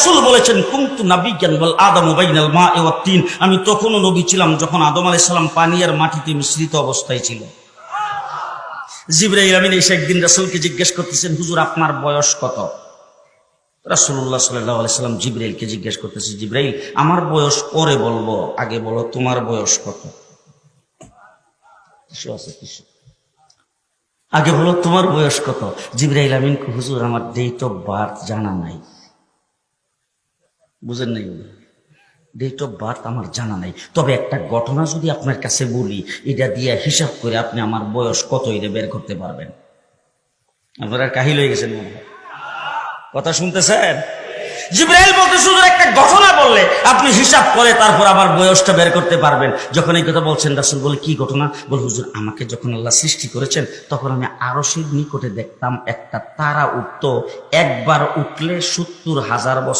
রাসূল বলেছেন কুনতু নাবিয়্যান ওয়াল আদামু বাইনাল মা'i ওয়াত তিন, আমি তখনও নবী ছিলাম যখন আদম আলাইহিস সালাম পানি আর মাটিতে মিশ্রিত অবস্থায় ছিল। জিবরাইল আমিন এসে একদিন রাসূলকে জিজ্ঞেস করতেছেন, হুজুর আপনার বয়স কত? রাসূলুল্লাহ সাল্লাল্লাহু আলাইহি সাল্লাম জিবরাইলকে জিজ্ঞেস করতেছে, জিবরাইল আমার বয়স পরে বলবো, আগে বলো তোমার বয়স কত? আগে বলো তোমার বয়স কত? জিবরাইল আমিন হুজুর আমার ডেট অফ বার্থ জানা নাই। বুঝেন নাই? ডেট অফ বার্থ আমার জানা নাই, তবে একটা ঘটনা যদি আপনার কাছে বলি, এটা দিয়ে হিসাব করে আপনি আমার বয়স কত এটা বের করতে পারবেন। আপনারা কাহিল হয়ে গেছেন মনে হয়, কথা শুনতেছেন? জিবরাইল বলতেছে হুজুর একটা ঘটনা বললে আপনি হিসাব করে তারপর আমার বয়সটা বের করতে পারবেন। যখন এই কথা বলছেন রাসূল বলে কি ঘটনা? বল হুজুর আমাকে যখন আল্লাহ সৃষ্টি করেছেন তখন আমি আরশের নিকটে দেখতাম একটা তারা উঠতো, একবার উঠলে ৭০,০০০ বছর